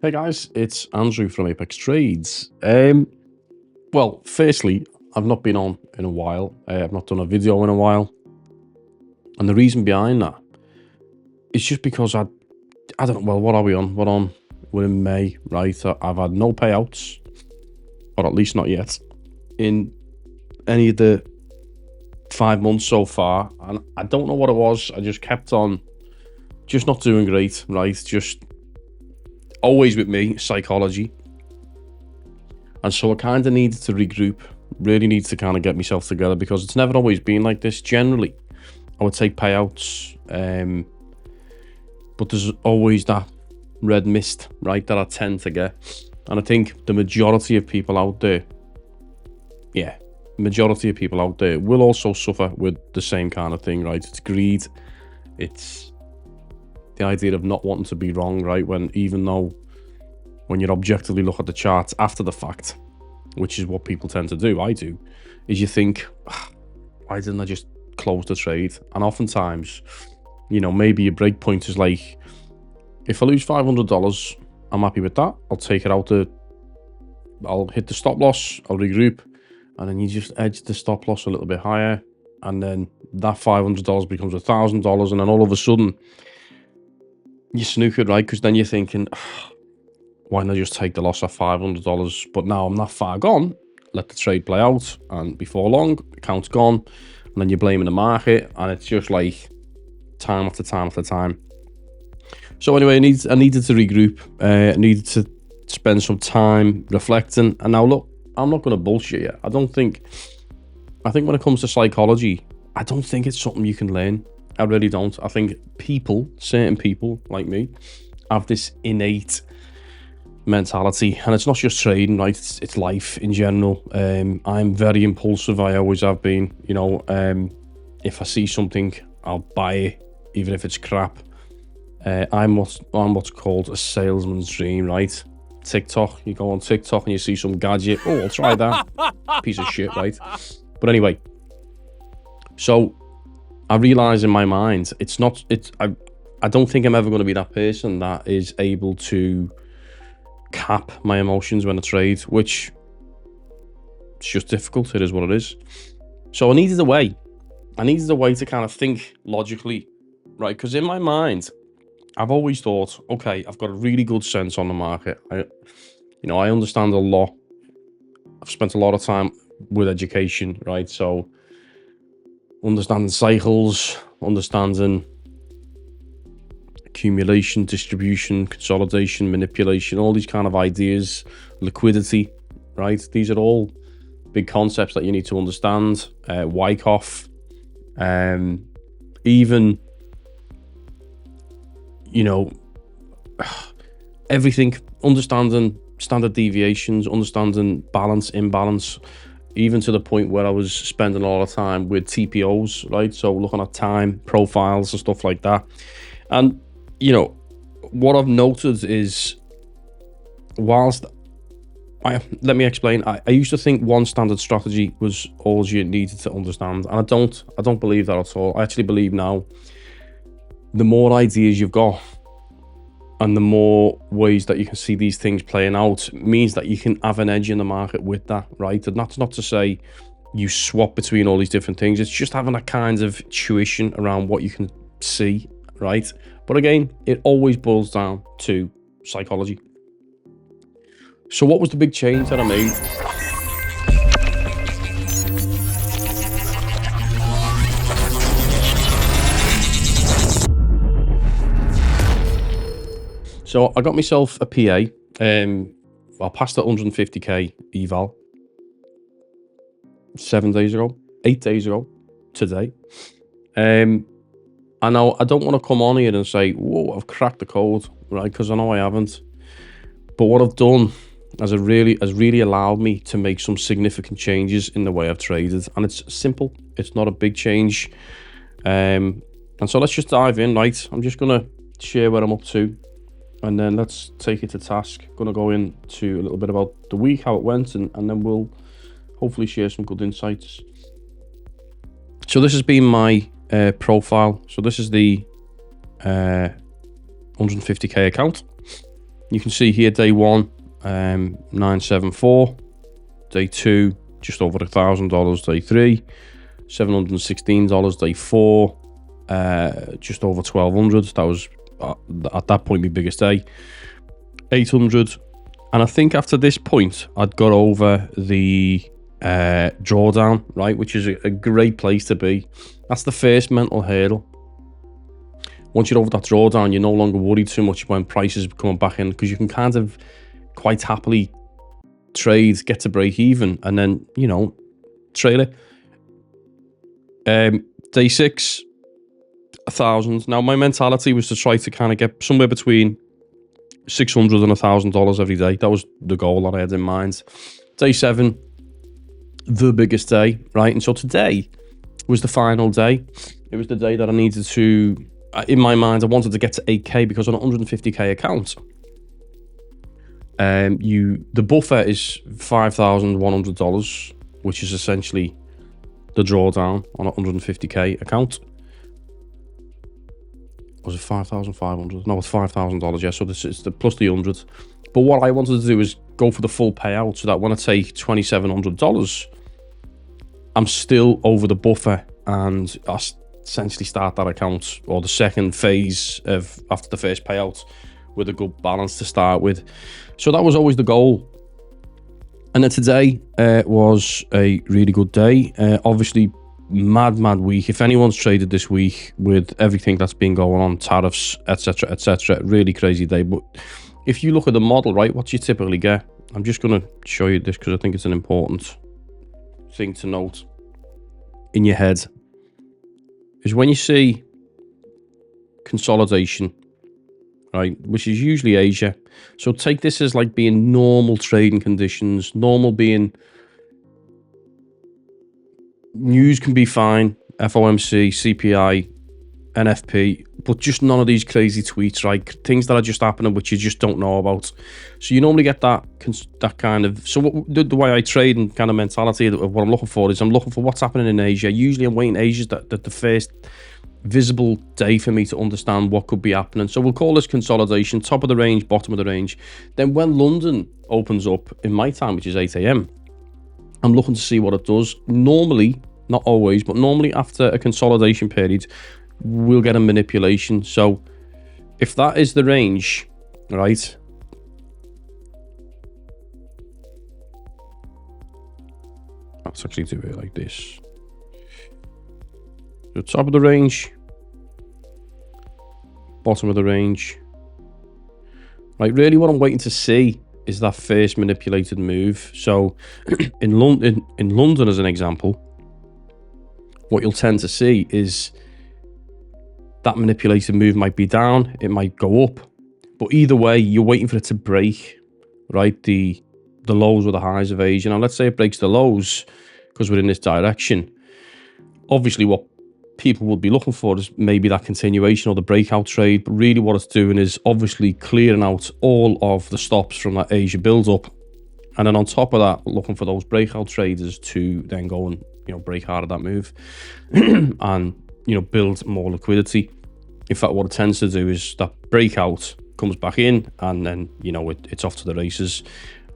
Hey guys, it's Andrew from Apex Trades. Well, firstly, I've not been on in a while. I've not done a video in a while, and the reason behind that is just because I don't know. Well, what are we on? We're in May, right? I've had no payouts, or at least not yet, in any of the 5 months so far, and I don't know what it was. I just kept on, just not doing great, right? Just always with me, psychology. And so I kind of needed to regroup, really needed to kind of get myself together because it's never always been like this. Generally, I would take payouts, but there's always that red mist, right, that I tend to get. And I think the majority of people out there, will also suffer with the same kind of thing, right? It's greed. It's the idea of not wanting to be wrong, right? When you objectively look at the charts after the fact, which is what people tend to do, I do, is you think, why didn't I just close the trade? And oftentimes, maybe your break point is like, if I lose $500, I'm happy with that. I'll take it out I'll hit the stop loss, I'll regroup, and then you just edge the stop loss a little bit higher, and then that $500 becomes $1,000, and then all of a sudden, you snookered, right? Because then you're thinking, why not just take the loss of $500? But now I'm that far gone. Let the trade play out, and before long, account's gone, and then you're blaming the market, and it's just like time after time after time. So anyway, I needed to regroup. I needed to spend some time reflecting. And now look, I'm not going to bullshit you. I think when it comes to psychology, I don't think it's something you can learn. I really don't. I think certain people like me, have this innate mentality, and it's not just trading, right? It's life in general. I'm very impulsive. I always have been. If I see something, I'll buy it, even if it's crap. I'm what's called a salesman's dream, right? TikTok, you go on TikTok and you see some gadget. Oh, I'll try that. Piece of shit, right? But anyway, so I realize in my mind, I don't think I'm ever going to be that person that is able to cap my emotions when I trade, which it's just difficult. It is what it is. So I needed a way to kind of think logically, right? Because in my mind, I've always thought, okay, I've got a really good sense on the market. I understand a lot. I've spent a lot of time with education, right? So understanding cycles, understanding accumulation, distribution, consolidation, manipulation, all these kind of ideas, liquidity, right? These are all big concepts that you need to understand. Wyckoff, even, everything, understanding standard deviations, understanding balance, imbalance, even to the point where I was spending a lot of time with TPOs, right? So looking at time profiles and stuff like that. And, what I've noted is, let me explain. I used to think one standard strategy was all you needed to understand. And I don't believe that at all. I actually believe now, the more ideas you've got and the more ways that you can see these things playing out means that you can have an edge in the market with that, right? And that's not to say you swap between all these different things. It's just having a kind of tuition around what you can see, right? But again, it always boils down to psychology. So what was the big change that I made? So I got myself a PA. I passed the 150k eval 8 days ago today. I know I don't want to come on here and say, whoa, I've cracked the code, right? Because I know I haven't. But what I've done has really allowed me to make some significant changes in the way I've traded. And it's simple. It's not a big change. And so let's just dive in, right? I'm just going to share what I'm up to, and then let's take it to task. Going to go into a little bit about the week, how it went, and then we'll hopefully share some good insights. So this has been my profile. So this is the 150k account. You can see here day one, 974, day two, just over $1,000, day three, $716, day four, just over 1,200. That was at that point my biggest day. 800, and I think after this point I'd got over the drawdown, right, which is a great place to be. That's the first mental hurdle. Once you're over that drawdown, you're no longer worried too much when prices are coming back in, because you can kind of quite happily trade, get to break even, and then, you know, trail it. Day six, 1,000. Now my mentality was to try to kind of get somewhere between $600 and $1,000 every day. That was the goal that I had in mind. Day seven, the biggest day, right? And so today was the final day. It was the day that I needed to, in my mind, I wanted to get to 8K, because on a 150K account, the buffer is $5,100, which is essentially the drawdown on a 150K account. Was it 5,500? No, it's $5,000. Yeah, so this is the plus the 100. But what I wanted to do is go for the full payout, so that when I take $2,700, I'm still over the buffer, and I essentially start that account, or the second phase of after the first payout, with a good balance to start with. So that was always the goal. And then today was a really good day. Obviously, mad week. If anyone's traded this week with everything that's been going on, tariffs, etc., really crazy day. But if you look at the model, right, what you typically get, I'm just going to show you this because I think it's an important thing to note in your head, is when you see consolidation, right, which is usually Asia. So take this as like being normal trading conditions, normal being, news can be fine, FOMC, CPI, NFP, but just none of these crazy tweets, right? Things that are just happening which you just don't know about. So you normally get that kind of, so the way I trade and kind of mentality of what I'm looking for is I'm looking for what's happening in Asia. Usually I'm waiting Asia's that the first visible day for me to understand what could be happening. So we'll call this consolidation, top of the range, bottom of the range. Then when London opens up in my time, which is 8 a.m, I'm looking to see what it does. Normally, not always, but normally after a consolidation period, we'll get a manipulation. So if that is the range, right, let's actually do it like this. The top of the range, bottom of the range. Right, really what I'm waiting to see is that first manipulated move. So in London as an example, what you'll tend to see is that manipulated move might be down, it might go up, but either way you're waiting for it to break, right, the lows or the highs of Asia. Now let's say it breaks the lows because we're in this direction. Obviously what people would be looking for is maybe that continuation or the breakout trade, but really what it's doing is obviously clearing out all of the stops from that Asia build up, and then on top of that looking for those breakout traders to then go and, you know, break hard at that move and, you know, build more liquidity. In fact, what it tends to do is that breakout comes back in, and then, you know, it's off to the races.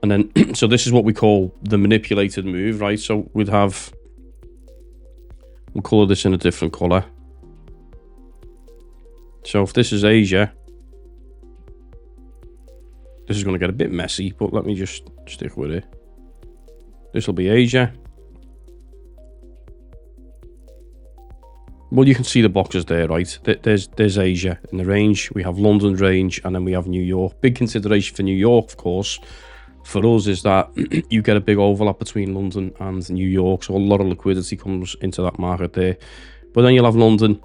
And then so this is what we call the manipulated move, right? So we'd have, we'll color this in a different color. So if this is Asia, this is going to get a bit messy, but let me just stick with it. This will be Asia. Well, you can see the boxes there, right? There's Asia in the range. We have London range, and then we have New York. Big consideration for New York, of course, for us is that you get a big overlap between London and New York, so a lot of liquidity comes into that market there. But then you'll have London,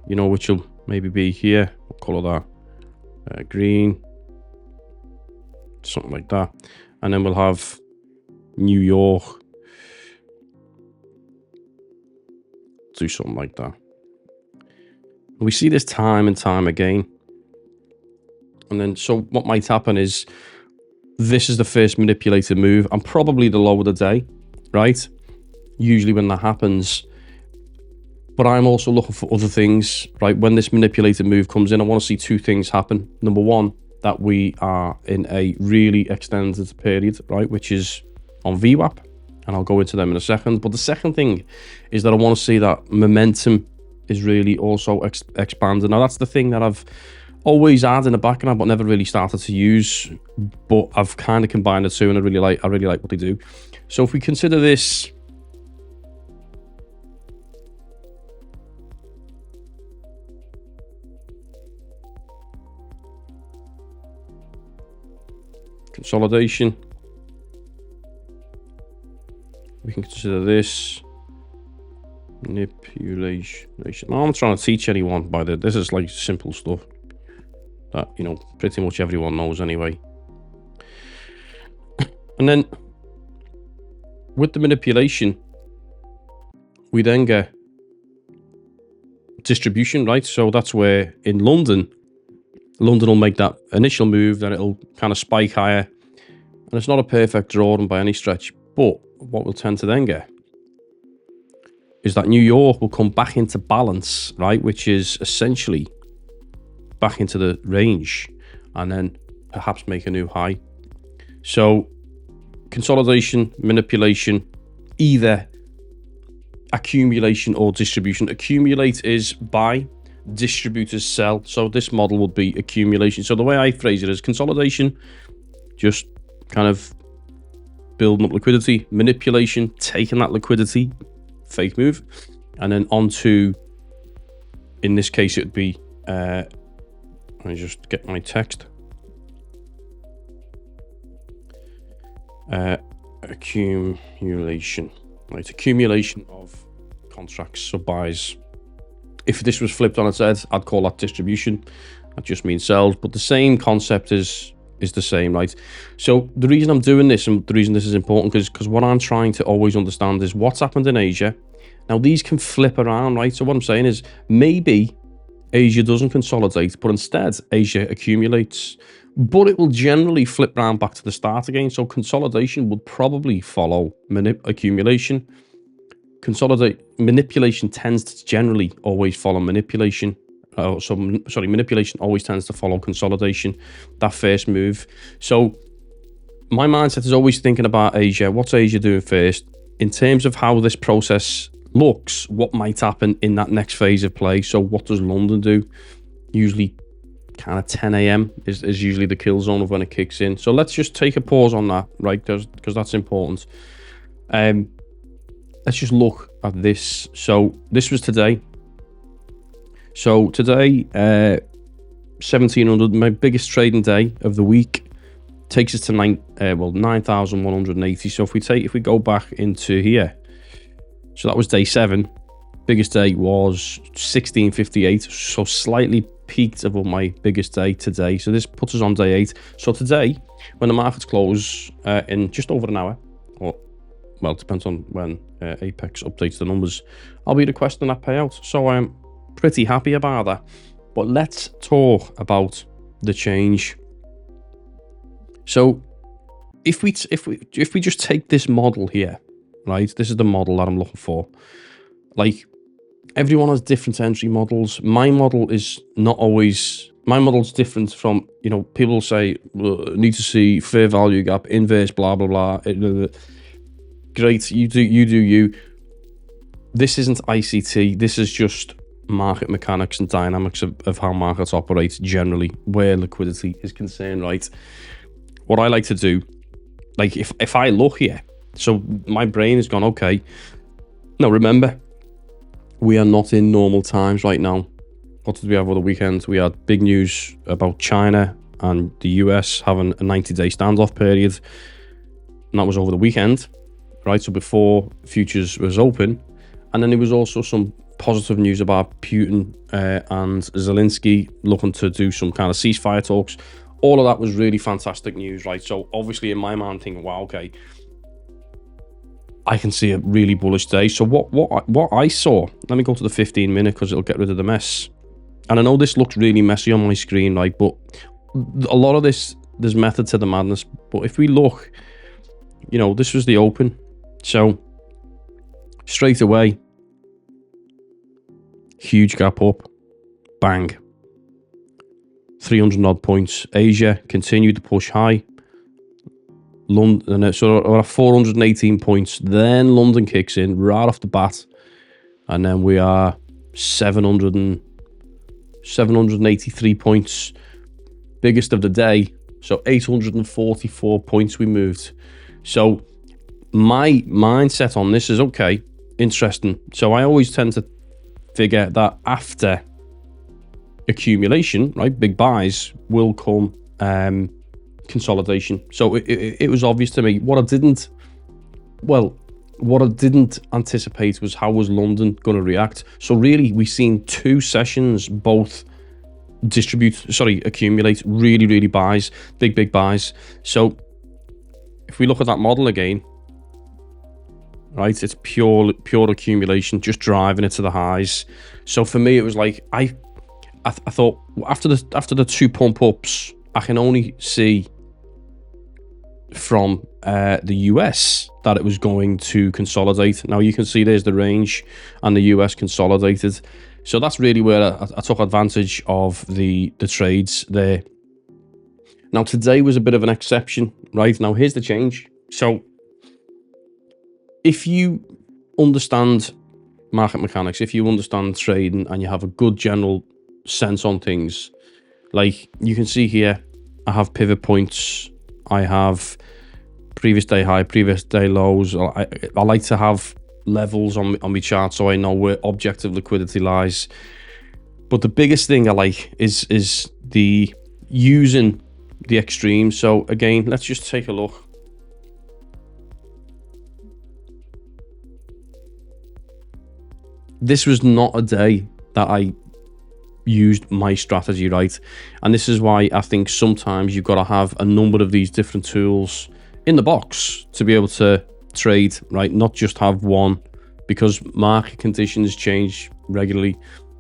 you know, which will maybe be here. We'll color that green, something like that. And then we'll have New York, do something like that. We see this time and time again. And then so what might happen is this is the first manipulated move and probably the low of the day, right? Usually when that happens. But I'm also looking for other things, right? When this manipulated move comes in, I want to see two things happen. Number one, that we are in a really extended period, right, which is on VWAP, and I'll go into them in a second. But the second thing is that I want to see that momentum is really also expanding. Now, that's the thing that I've always had in the background, but never really started to use. But I've kind of combined the two, and I really like what they do. So if we consider this, consolidation, we can consider this manipulation. Now, I'm trying to teach anyone by this is like simple stuff that, you know, pretty much everyone knows anyway. And then with the manipulation, we then get distribution, right? So that's where in London will make that initial move, then it'll kind of spike higher. And it's not a perfect drawing by any stretch, but what we'll tend to then get is that New York will come back into balance, right? Which is essentially back into the range, and then perhaps make a new high. So consolidation, manipulation, either accumulation or distribution. Accumulate is buy, distributors sell. So this model would be accumulation. So the way I phrase it is consolidation, just kind of building up liquidity. Manipulation, taking that liquidity, fake move, and then onto, in this case, it would be let me just get my text. Accumulation, right? Accumulation of contracts, so buys. If this was flipped on its head, I'd call that distribution. That just means sales, but the same concept is the same, right? So the reason I'm doing this, and the reason this is important, because what I'm trying to always understand is what's happened in Asia. Now, these can flip around, right? So what I'm saying is maybe Asia doesn't consolidate, but instead Asia accumulates, but it will generally flip round back to the start again. So consolidation would probably follow accumulation. Manipulation tends to generally always follow manipulation. Manipulation always tends to follow consolidation, that first move. So my mindset is always thinking about Asia. What's Asia doing first? In terms of how this process looks, what might happen in that next phase of play? So what does London do? Usually kind of 10 a.m. is usually the kill zone of when it kicks in. So let's just take a pause on that, right? Because that's important. Let's just look at this. So this was today. So today, 1700, my biggest trading day of the week, takes us to 9,180. So if we go back into here, so that was day 7. Biggest day was 1658. So slightly peaked above my biggest day today. So this puts us on day 8. So today, when the markets close in just over an hour, or well, it depends on when Apex updates the numbers, I'll be requesting that payout. So I'm pretty happy about that. But let's talk about the change. So if we just take this model here, right? This is the model that I'm looking for. Like, everyone has different entry models. My model is not always. My model's different from, you know, people say need to see fair value gap, inverse, blah blah blah. Great, you do you. This isn't ICT. This is just market mechanics and dynamics of how markets operate generally, where liquidity is concerned, right? What I like to do, like if I look here, so my brain has gone, okay, now remember, we are not in normal times right now. What did we have over the weekend? We had big news about China and the US having a 90-day standoff period, and that was over the weekend, right? So before futures was open. And then there was also some positive news about Putin and Zelensky looking to do some kind of ceasefire talks. All of that was really fantastic news, right? So obviously in my mind thinking, wow, okay, I can see a really bullish day. So what I saw, let me go to the 15-minute because it'll get rid of the mess. And I know this looks really messy on my screen, right? But a lot of this, there's method to the madness. But if we look, you know, this was the open. So straight away, huge gap up, bang. 300 odd points. Asia continued to push high. London, so we're at 418 points. Then London kicks in right off the bat, and then we are 783 points, biggest of the day. So 844 points we moved. So my mindset on this is, okay, interesting. So I always tend to figure that after accumulation, right, big buys, will come consolidation. So it was obvious to me. What I didn't anticipate was how was London going to react. So really, we've seen two sessions both accumulate really buys, big buys. So if we look at that model again, right, it's pure accumulation, just driving it to the highs. So for me, it was like I thought after the two pump ups, I can only see from the US that it was going to consolidate. Now you can see there's the range, and the US consolidated. So that's really where I took advantage of the trades there. Now today was a bit of an exception, right? Now here's the change. So if you understand market mechanics, if you understand trading, and you have a good general sense on things, like you can see here, I have pivot points, I have previous day high, previous day lows. I like to have levels on my chart so I know where objective liquidity lies. But the biggest thing I like is the using the extremes. So again, let's just take a look. This was not a day that I used my strategy, right? And this is why I think sometimes you've got to have a number of these different tools in the box to be able to trade, right? Not just have one, because market conditions change regularly.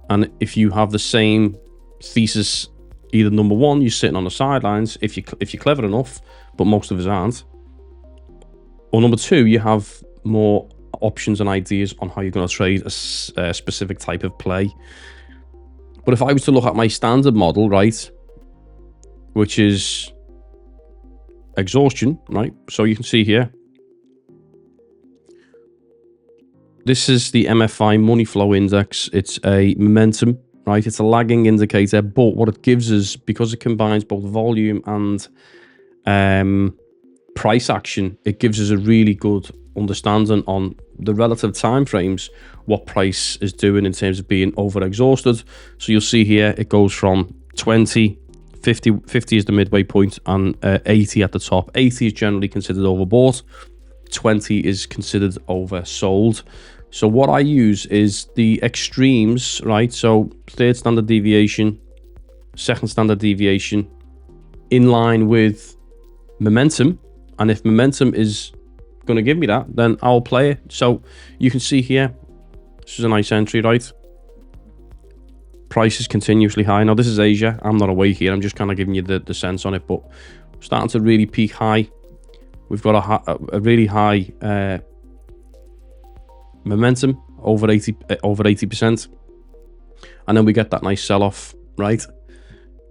And if you have the same thesis, either number one, you're sitting on the sidelines if you're clever enough, but most of us aren't, or number two, you have more options and ideas on how you're going to trade a specific type of play. But if I was to look at my standard model, right, which is exhaustion, right? So you can see here, this is the MFI money flow index. It's a momentum, right? It's a lagging indicator, but what it gives us, because it combines both volume and price action, it gives us a really good understanding on the relative time frames, what price is doing in terms of being over exhausted. So you'll see here, it goes from 20, 50 is the midway point, and 80 at the top. 80 is generally considered overbought, 20 is considered oversold. So what I use is the extremes, right? So third standard deviation, second standard deviation, in line with momentum. And if momentum is going to give me that, then I'll play it. So you can see here, this is a nice entry, right? Price is continuously high. Now this is Asia. I'm not awake here. I'm just kind of giving you the sense on it, but starting to really peak high. We've got a really high momentum, over 80%. And then we get that nice sell-off, right?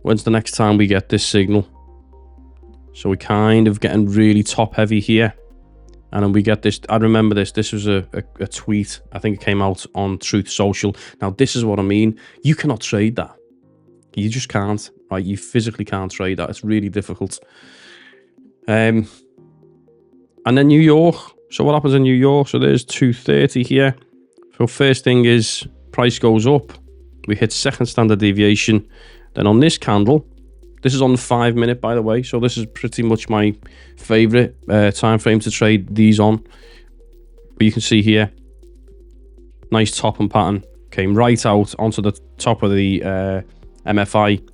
When's the next time we get this signal? So we're kind of getting really top heavy here. And then we get this. I remember this was a tweet. I think it came out on Truth Social. Now, this is what I mean. You cannot trade that. You just can't, right? You physically can't trade that. It's really difficult. And then New York. So what happens in New York? So there's 230 here. So first thing is price goes up. We hit second standard deviation. Then on this candle, this is on the 5 minute, by the way. So this is pretty much my favorite time frame to trade these on. But you can see here, nice top and pattern. Came right out onto the top of the MFI,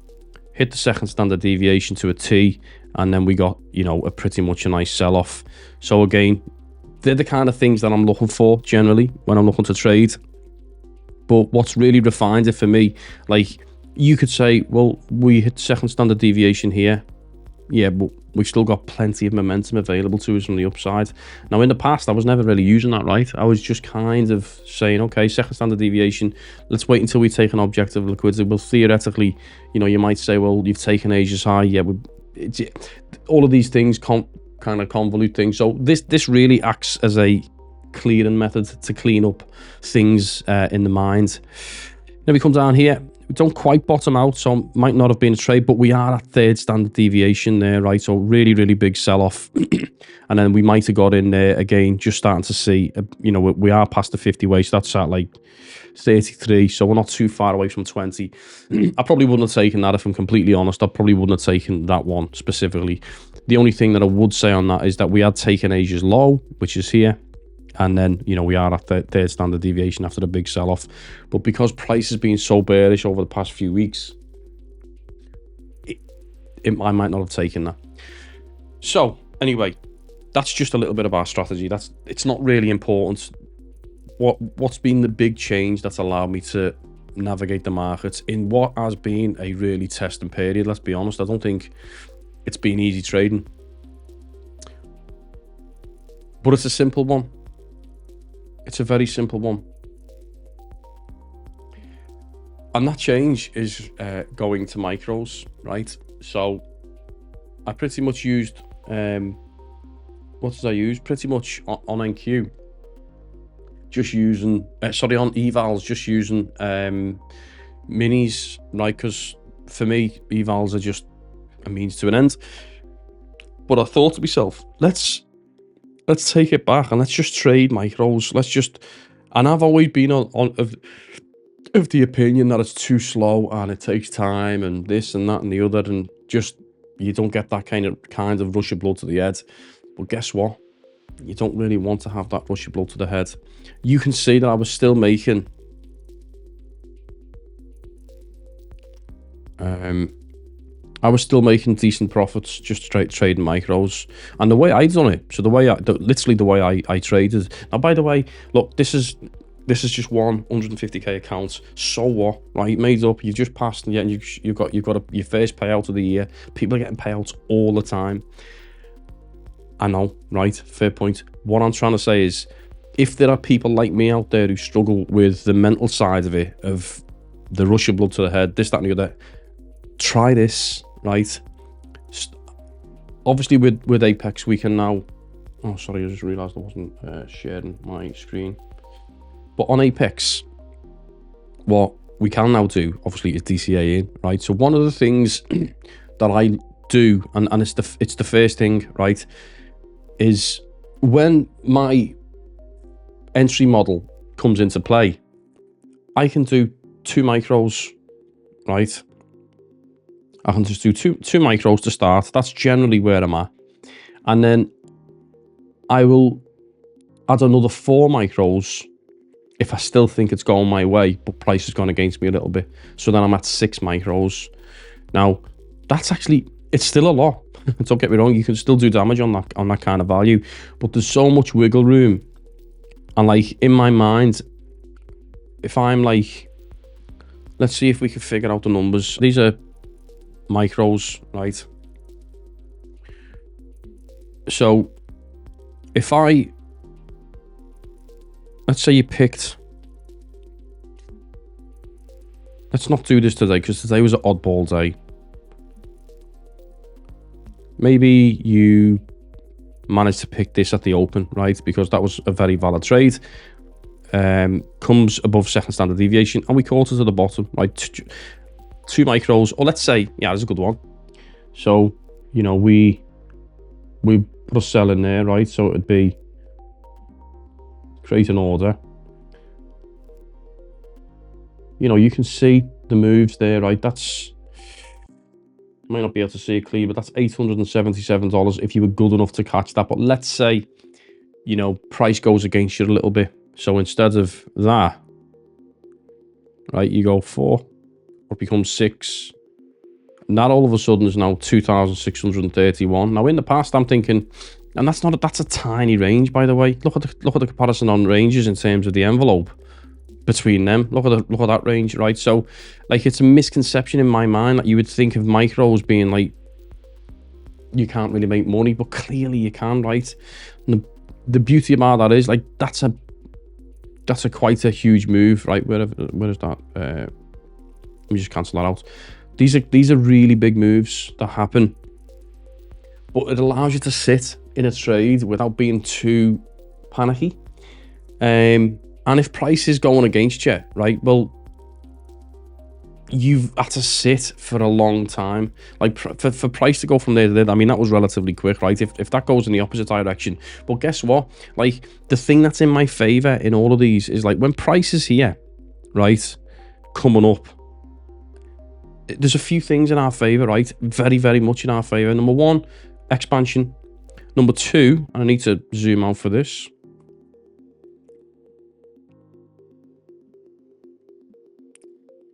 hit the second standard deviation to a T, and then we got, you know, pretty much a nice sell-off. So again, they're the kind of things that I'm looking for generally when I'm looking to trade. But what's really refined it for me, like, you could say, well, we hit second standard deviation here. Yeah, but we've still got plenty of momentum available to us from the upside. Now, in the past, I was never really using that, right? I was just kind of saying, okay, second standard deviation, let's wait until we take an objective liquidity. Well, theoretically, you know, you might say, well, you've taken Asia's high. Yeah, all of these things kind of convolute things. So this really acts as a clearing method to clean up things in the mind. Then we come down here. We don't quite bottom out, so might not have been a trade, but we are at third standard deviation there, right? So really, really big sell-off. And then we might have got in there again, just starting to see, you know, we are past the 50 way, so that's at like 33, so we're not too far away from 20. I probably wouldn't have taken that, if I'm completely honest. I probably wouldn't have taken that one specifically. The only thing that I would say on that is that we had taken Asia's low, which is here. And then, you know, we are at the third standard deviation after the big sell-off. But because price has been so bearish over the past few weeks, I might not have taken that. So, anyway, that's just a little bit of our strategy. It's not really important. What's been the big change that's allowed me to navigate the markets in what has been a really testing period? Let's be honest, I don't think it's been easy trading. But it's a simple one. It's a very simple one. And that change is going to micros, right? So I pretty much used, what did I use? Pretty much on NQ. Just using, on evals, just using minis, right? Because for me, evals are just a means to an end. But I thought to myself, let's take it back and let's just trade micros. And I've always been of the opinion that it's too slow and it takes time and this and that and the other, and just you don't get that kind of rush of blood to the head. But guess what? You don't really want to have that rush of blood to the head. You can see that I was still making decent profits just trading micros. And the way I done it, so literally the way I traded. Now, by the way, look, this is just one 150k account. So what, right? Made up. You've just passed, yeah, and you've got your first payout of the year. People are getting payouts all the time. I know, right? Fair point. What I'm trying to say is, if there are people like me out there who struggle with the mental side of it, of the rush of blood to the head, this, that, and the other, try this. Right, obviously with Apex we can now, oh sorry, I just realized I wasn't sharing my screen, but on Apex what we can now do obviously is DCA in, right? So one of the things that I do, and it's the first thing, right, is when my entry model comes into play, I can do 2 micros, right? I can just do two micros to start. That's generally where I'm at. And then I will add another 4 micros if I still think it's going my way, but price has gone against me a little bit. So then I'm at 6 micros. Now, that's actually, it's still a lot. Don't get me wrong, you can still do damage on that kind of value, but there's so much wiggle room. And like in my mind, if I'm like, let's see if we can figure out the numbers. These are micros, right? So if let's say you picked, let's not do this today because today was an oddball day. Maybe you managed to pick this at the open, right? Because that was a very valid trade. Comes above second standard deviation and we caught it to the bottom, right? 2 micros, or let's say, yeah, that's a good one. So, you know, we put a sell in there, right? So it'd be create an order. You know, you can see the moves there, right? That's, might not be able to see it clear, but that's $877 if you were good enough to catch that. But let's say, you know, price goes against you a little bit. So instead of that, right, you go 4, or becomes 6. And that all of a sudden is now 2,631. Now in the past, I'm thinking, and that's a tiny range, by the way. Look at the comparison on ranges in terms of the envelope between them. Look at that range, right? So like, it's a misconception in my mind that you would think of micros being like you can't really make money, but clearly you can, right? And the beauty about that is, like, that's a quite a huge move, right? Where is that? Let me just cancel that out. These are really big moves that happen, but it allows you to sit in a trade without being too panicky. And if price is going against you, right? Well, you've had to sit for a long time. Like, for price to go from there to there, I mean, that was relatively quick, right? If that goes in the opposite direction. But guess what? Like, the thing that's in my favor in all of these is, like, when price is here, right, coming up, there's a few things in our favor, right? Very, very much in our favor. Number one, expansion. Number two, and I need to zoom out for this.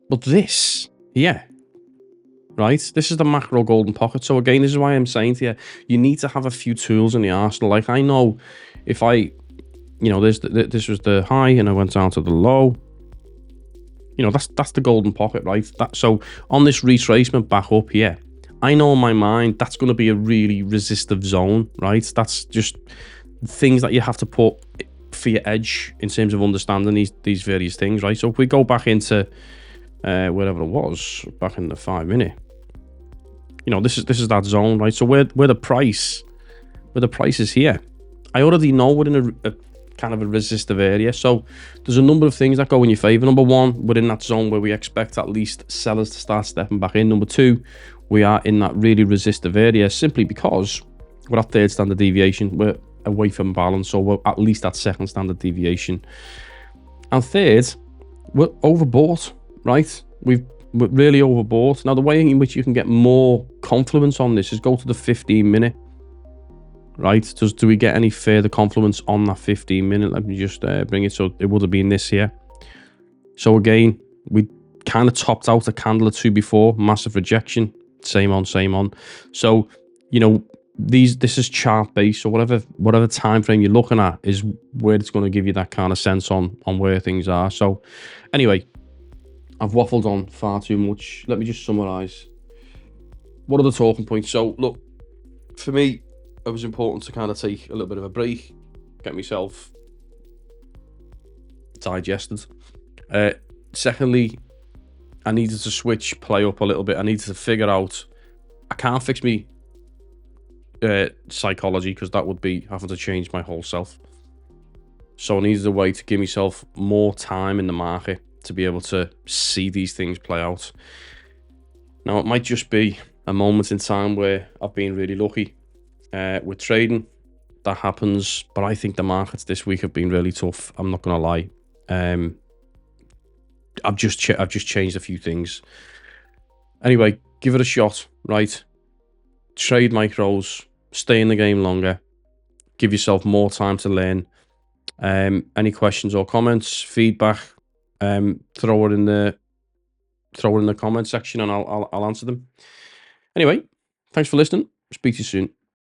But this, yeah, right? This is the macro golden pocket. So again, this is why I'm saying to you, you need to have a few tools in the arsenal. Like, I know if this was the high and I went down to the low, that's the golden pocket, right? So on this retracement back up here, I know in my mind that's going to be a really resistive zone, right? That's just things that you have to put for your edge in terms of understanding these various things, right? So if we go back into wherever it was back in the 5 minute, this is that zone, right? So where the price is here, I already know we're in a kind of a resistive area. So there's a number of things that go in your favor. Number one, we're in that zone where we expect at least sellers to start stepping back in. Number two, we are in that really resistive area simply because we're at third standard deviation. We're away from balance, so we're at least at second standard deviation. And third, we're overbought, right? We're really overbought. Now, the way in which you can get more confluence on this is go to the 15 minute. Right? Do we get any further confluence on that 15 minute? Let me just bring it. So it would have been this here. So again, we kind of topped out a candle or two before, massive rejection, same on. So, this is chart based. So whatever time frame you're looking at is where it's going to give you that kind of sense on where things are. So anyway, I've waffled on far too much. Let me just summarize. What are the talking points? So look, for me, it was important to kind of take a little bit of a break, get myself digested. Secondly, I needed to switch play up a little bit. I needed to figure out, I can't fix me psychology, because that would be having to change my whole self. So I needed a way to give myself more time in the market to be able to see these things play out. Now, it might just be a moment in time where I've been really lucky with trading. That happens, but I think the markets this week have been really tough. I'm not gonna lie. I've just changed a few things. Anyway, give it a shot, right? Trade micros, stay in the game longer, give yourself more time to learn. Any questions or comments, feedback, throw it in the comment section and I'll answer them. Anyway, thanks for listening. Speak to you soon.